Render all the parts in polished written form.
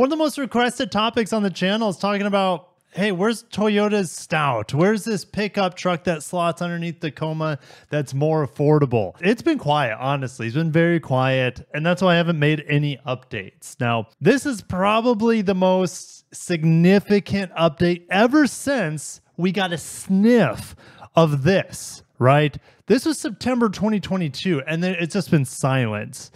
One of the most requested topics on the channel is talking about, hey, where's Toyota's Stout? Where's this pickup truck that slots underneath Tacoma that's more affordable? It's been quiet, honestly. It's been very quiet, and that's why I haven't made any updates. Now, this is probably the most significant update ever since we got a sniff of this, right? This was September 2022, and then it's just been silence.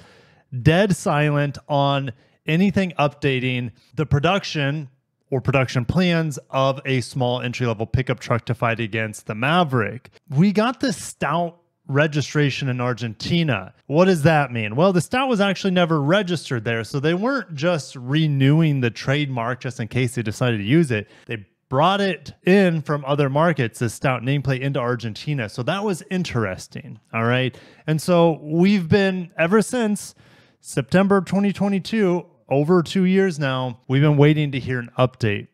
Dead silent on anything updating the production or production plans of a small entry-level pickup truck to fight against the Maverick. We got the Stout registration in Argentina. What does that mean? Well, the Stout was actually never registered there, so they weren't just renewing the trademark just in case they decided to use it. They brought it in from other markets, the Stout nameplate, into Argentina. So that was interesting, all right? And so we've been, ever since September 2022, over 2 years now, we've been waiting to hear an update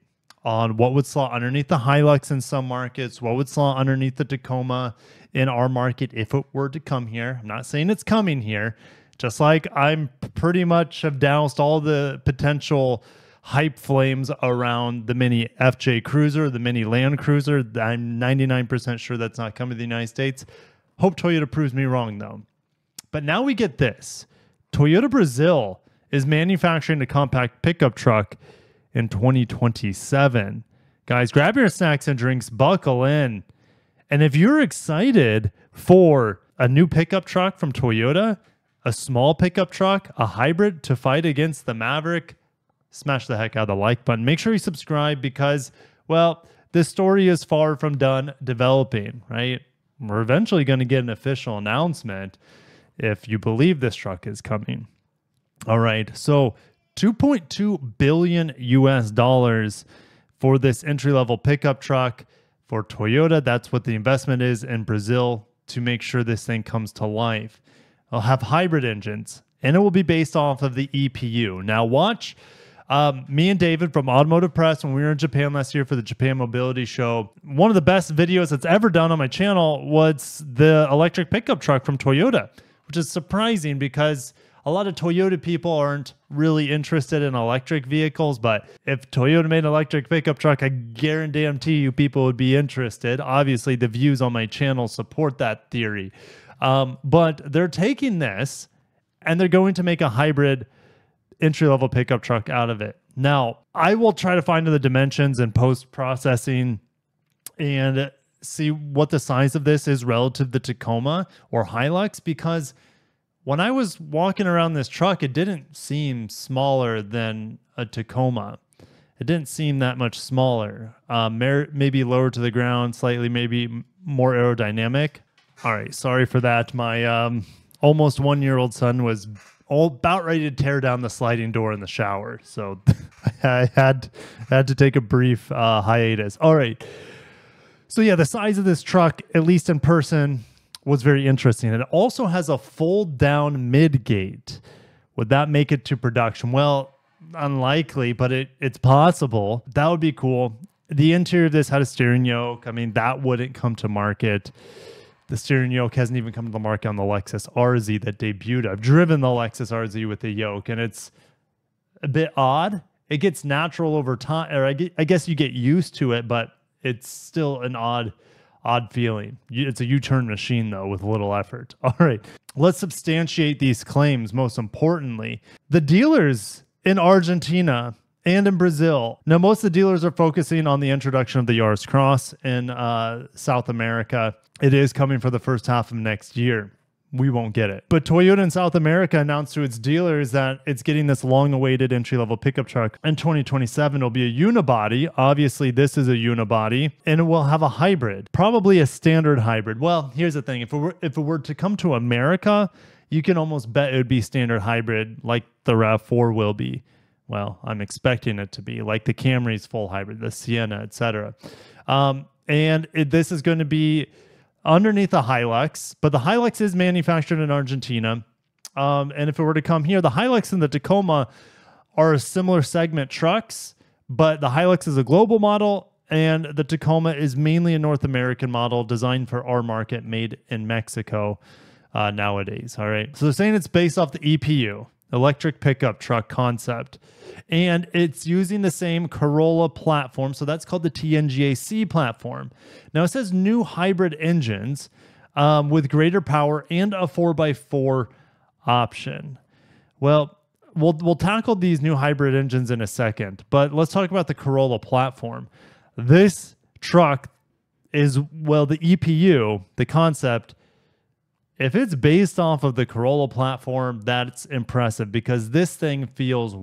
on what would slot underneath the Hilux in some markets, what would slot underneath the Tacoma in our market if it were to come here. I'm not saying it's coming here, just like I'm pretty much have doused all the potential hype flames around the mini FJ Cruiser, the mini Land Cruiser. I'm 99% sure that's not coming to the United States. Hope Toyota proves me wrong, though. But now we get this. Toyota Brazil is manufacturing a compact pickup truck in 2027. Guys, grab your snacks and drinks, buckle in. And if you're excited for a new pickup truck from Toyota, a small pickup truck, a hybrid to fight against the Maverick, smash the heck out of the like button. Make sure you subscribe because, well, this story is far from done developing, right? We're eventually going to get an official announcement if you believe this truck is coming. All right, so $2.2 billion US for this entry-level pickup truck for Toyota. That's what the investment is in Brazil to make sure this thing comes to life. It'll have hybrid engines, and it will be based off of the EPU. Now watch me and David from Automotive Press when we were in Japan last year for the Japan Mobility Show. One of the best videos that's ever done on my channel was the electric pickup truck from Toyota, which is surprising because a lot of Toyota people aren't really interested in electric vehicles, but if Toyota made an electric pickup truck, I guarantee you people would be interested. Obviously, the views on my channel support that theory. But they're taking this and they're going to make a hybrid entry-level pickup truck out of it. Now, I will try to find the dimensions and post-processing and see what the size of this is relative to the Tacoma or Hilux, because when I was walking around this truck, it didn't seem smaller than a Tacoma. It didn't seem that much smaller. Maybe lower to the ground, slightly maybe more aerodynamic. All right, sorry for that. My almost one-year-old son was about ready to tear down the sliding door in the shower, so I had to take a brief hiatus. All right. So yeah, the size of this truck, at least in person, was very interesting. It also has a fold-down mid-gate. Would that make it to production? Well, unlikely, but it's possible. That would be cool. The interior of this had a steering yoke. I mean, that wouldn't come to market. The steering yoke hasn't even come to the market on the Lexus RZ that debuted. I've driven the Lexus RZ with the yoke, and it's a bit odd. It gets natural over time, or I guess you get used to it, but it's still an odd feeling. It's a U-turn machine, though, with little effort. All right, let's substantiate these claims. Most importantly, the dealers in Argentina and in Brazil. Now, most of the dealers are focusing on the introduction of the Yaris Cross in South America. It is coming for the first half of next year. We won't get it. But Toyota in South America announced to its dealers that it's getting this long-awaited entry-level pickup truck in 2027. It'll be a unibody. Obviously, this is a unibody, and it will have a hybrid, probably a standard hybrid. Well, here's the thing. If it were to come to America, you can almost bet it would be standard hybrid like the RAV4 will be. Well, I'm expecting it to be, like the Camry's full hybrid, the Sienna, etc. This is going to be underneath a Hilux, but the Hilux is manufactured in Argentina. And if it were to come here, the Hilux and the Tacoma are similar segment trucks, but the Hilux is a global model and the Tacoma is mainly a North American model designed for our market, made in Mexico nowadays. All right. So they're saying it's based off the EPU. electric pickup truck concept. And it's using the same Corolla platform. So that's called the TNGA-C platform. Now it says new hybrid engines with greater power and a 4x4 option. Well, we'll tackle these new hybrid engines in a second, but let's talk about the Corolla platform. This truck is, well, the EPU, the concept, if it's based off of the Corolla platform, that's impressive because this thing feels,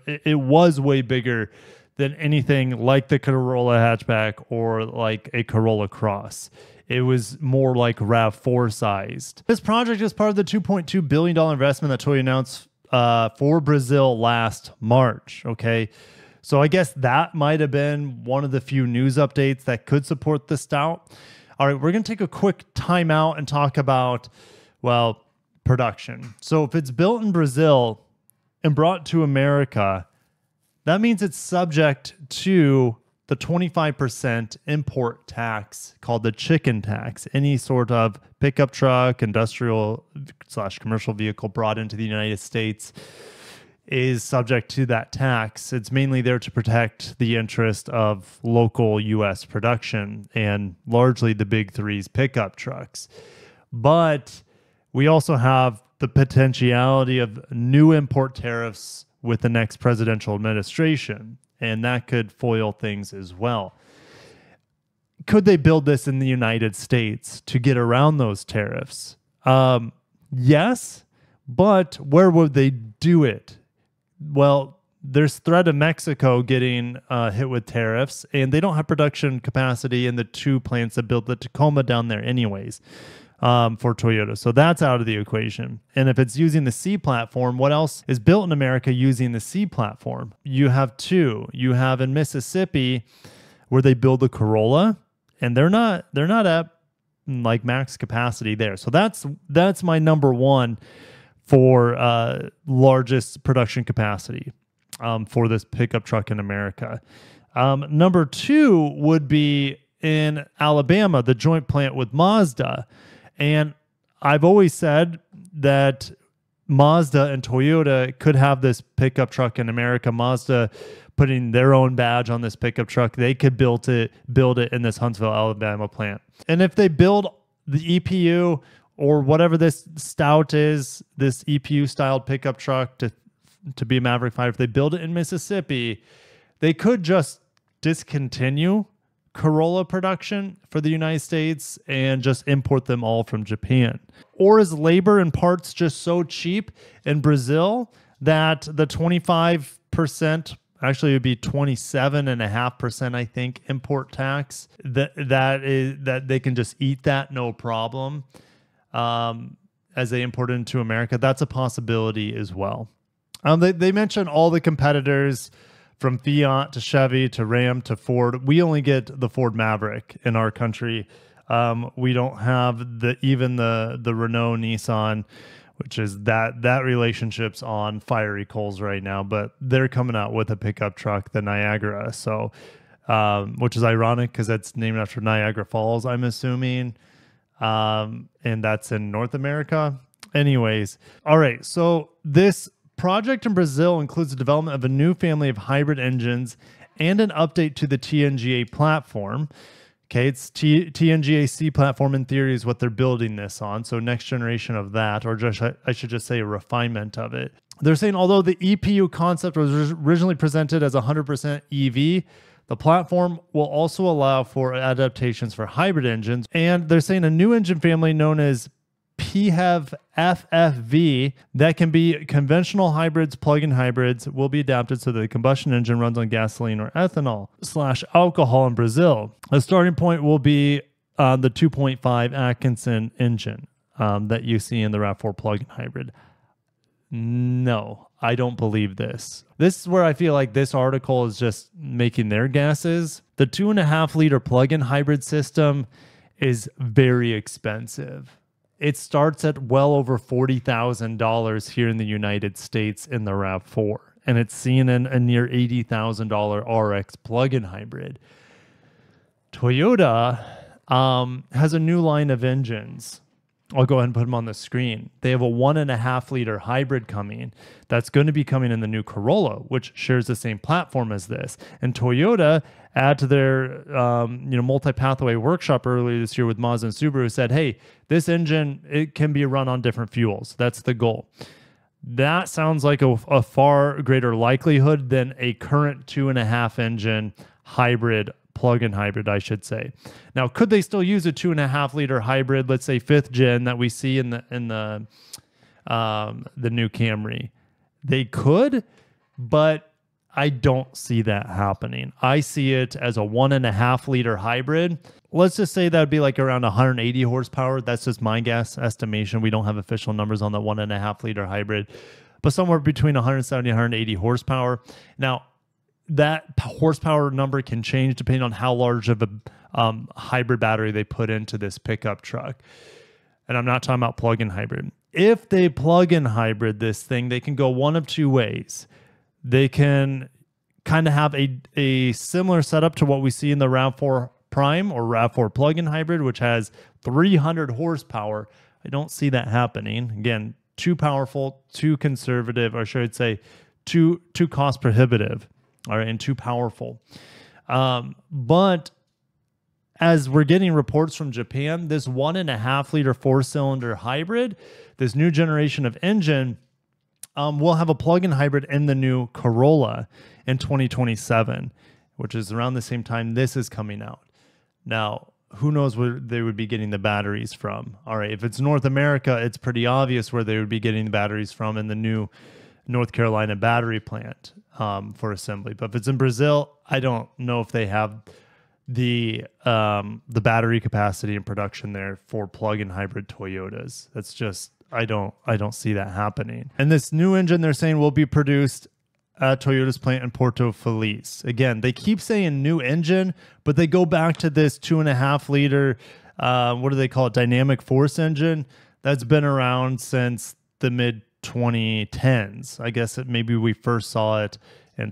it was way bigger than anything like the Corolla hatchback or like a Corolla Cross. It was more like RAV4 sized. This project is part of the $2.2 billion investment that Toyota announced for Brazil last March. Okay. So I guess that might have been one of the few news updates that could support the Stout. All right, we're going to take a quick timeout and talk about, well, production. So if it's built in Brazil and brought to America, that means it's subject to the 25% import tax called the chicken tax. Any sort of pickup truck, industrial / commercial vehicle brought into the United States is subject to that tax. It's mainly there to protect the interest of local U.S. production and largely the big three's pickup trucks. But we also have the potentiality of new import tariffs with the next presidential administration, and that could foil things as well. Could they build this in the United States to get around those tariffs? Yes, but where would they do it? Well, there's threat of Mexico getting hit with tariffs, and they don't have production capacity in the two plants that built the Tacoma down there anyways for Toyota. So that's out of the equation. And if it's using the C platform, what else is built in America using the C platform? You have two. You have in Mississippi where they build the Corolla, and they're not at like max capacity there. So that's my number one for largest production capacity for this pickup truck in America. Number two would be in Alabama, the joint plant with Mazda. And I've always said that Mazda and Toyota could have this pickup truck in America. Mazda putting their own badge on this pickup truck, they could build it in this Huntsville, Alabama plant. And if they build the EPU or whatever this Stout is, this EPU-styled pickup truck to be a Maverick 5, if they build it in Mississippi, they could just discontinue Corolla production for the United States and just import them all from Japan. Or is labor and parts just so cheap in Brazil that the 25%, actually it would be 27.5%, I think, import tax, that they can just eat that no problem as they import it into America? That's a possibility as well. They mentioned all the competitors from Fiat to Chevy to Ram to Ford. We only get the Ford Maverick in our country. We don't have even the Renault Nissan, which is that relationship's on fiery coals right now, but they're coming out with a pickup truck, the Niagara. So, which is ironic because that's named after Niagara Falls, I'm assuming. And that's in North America. Anyways, all right. So this project in Brazil includes the development of a new family of hybrid engines and an update to the TNGA platform. Okay, it's TNGA-C platform in theory is what they're building this on. So next generation of that, or just I should just say a refinement of it. They're saying although the EPU concept was originally presented as 100% EV, the platform will also allow for adaptations for hybrid engines. And they're saying a new engine family known as PHEV FFV that can be conventional hybrids, plug-in hybrids, will be adapted so that the combustion engine runs on gasoline or ethanol / alcohol in Brazil. The starting point will be the 2.5 Atkinson engine that you see in the RAV4 plug-in hybrid. No, I don't believe this. This is where I feel like this article is just making their guesses. The 2.5 liter plug-in hybrid system is very expensive. It starts at well over $40,000 here in the United States in the RAV4, and it's seen in a near $80,000 RX plug-in hybrid. Toyota has a new line of engines I'll go ahead and put them on the screen. They have a 1.5-liter hybrid coming that's going to be coming in the new Corolla, which shares the same platform as this. And Toyota, add to their multi-pathway workshop earlier this year with Mazda and Subaru, said, hey, this engine, it can be run on different fuels. That's the goal. That sounds like a far greater likelihood than a current 2.5 engine hybrid, plug-in hybrid, I should say. Now, could they still use a 2.5-liter hybrid, let's say 5th gen that we see in the new Camry? They could, but I don't see that happening. I see it as a 1.5-liter hybrid. Let's just say that would be like around 180 horsepower. That's just my guess estimation. We don't have official numbers on the 1.5-liter hybrid, but somewhere between 170 and 180 horsepower. Now, that horsepower number can change depending on how large of a hybrid battery they put into this pickup truck. And I'm not talking about plug-in hybrid. If they plug-in hybrid this thing, they can go one of two ways. They can kind of have a similar setup to what we see in the RAV4 Prime or RAV4 plug-in hybrid, which has 300 horsepower. I don't see that happening. Again, too powerful, too conservative, or should I say too cost prohibitive, all right, and too powerful. But as we're getting reports from Japan, this 1.5-liter 4-cylinder hybrid, this new generation of engine, will have a plug-in hybrid in the new Corolla in 2027, which is around the same time this is coming out. Now, who knows where they would be getting the batteries from? All right, if it's North America, it's pretty obvious where they would be getting the batteries from in the new North Carolina battery plant for assembly. But if it's in Brazil, I don't know if they have the battery capacity and production there for plug-in hybrid Toyotas. That's just, I don't see that happening. And this new engine they're saying will be produced at Toyota's plant in Porto Feliz. Again, they keep saying new engine, but they go back to this 2.5-liter, what do they call it, dynamic force engine that's been around since the mid-2010s. I guess maybe we first saw it in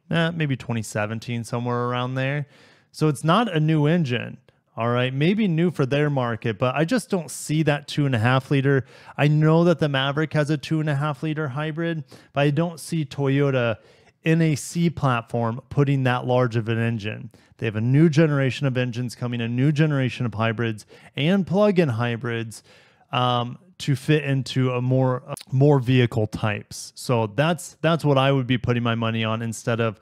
maybe 2017, somewhere around there. So it's not a new engine. All right, maybe new for their market, but I just don't see that 2.5-liter. I know that the Maverick has a 2.5-liter hybrid, but I don't see Toyota in a C platform putting that large of an engine. They have a new generation of engines coming, a new generation of hybrids and plug-in hybrids to fit into a more vehicle types. So that's what I would be putting my money on instead of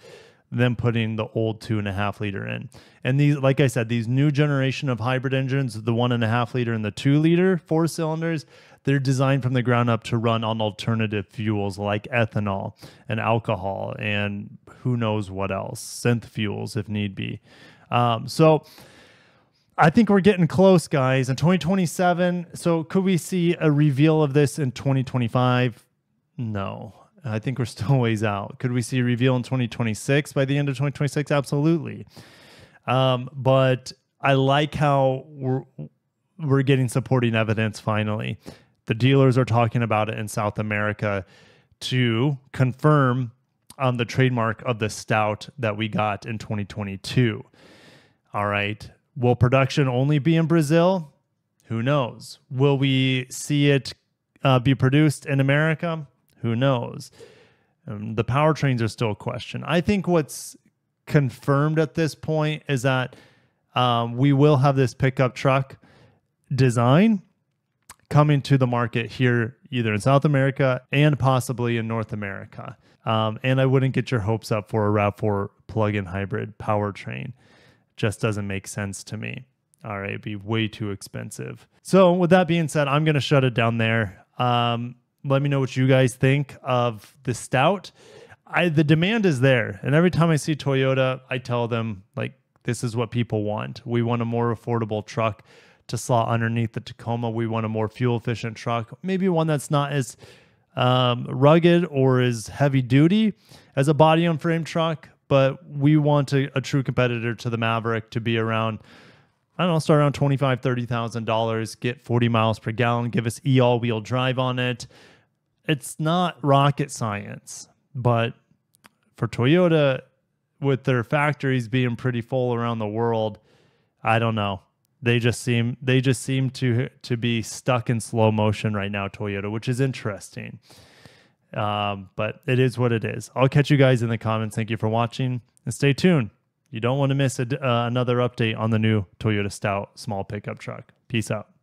them putting the old 2.5-liter in. And these, like I said, these new generation of hybrid engines, the 1.5-liter and the 2-liter 4-cylinders, they're designed from the ground up to run on alternative fuels like ethanol and alcohol and who knows what else, synth fuels if need be. So I think we're getting close, guys. In 2027, so could we see a reveal of this in 2025? No. I think we're still ways out. Could we see a reveal in 2026 by the end of 2026? Absolutely. But I like how we're getting supporting evidence finally. The dealers are talking about it in South America to confirm the trademark of the Stout that we got in 2022. All right. Will production only be in Brazil? Who knows? Will we see it be produced in America? Who knows? The powertrains are still a question. I think what's confirmed at this point is that we will have this pickup truck design coming to the market here, either in South America and possibly in North America. And I wouldn't get your hopes up for a RAV4 plug-in hybrid powertrain. Just doesn't make sense to me. All right, it'd be way too expensive. So with that being said, I'm going to shut it down there. Let me know what you guys think of the Stout. The demand is there. And every time I see Toyota, I tell them, like, this is what people want. We want a more affordable truck to slot underneath the Tacoma. We want a more fuel-efficient truck. Maybe one that's not as rugged or as heavy-duty as a body-on-frame truck. But we want a true competitor to the Maverick to be around, I don't know, start around $25,000, $30,000, get 40 miles per gallon, give us all-wheel drive on it. It's not rocket science, but for Toyota, with their factories being pretty full around the world, I don't know. They just seem to be stuck in slow motion right now, Toyota, which is interesting. But it is what it is. I'll catch you guys in the comments. Thank you for watching, and stay tuned. You don't want to miss another update on the new Toyota Stout small pickup truck. Peace out.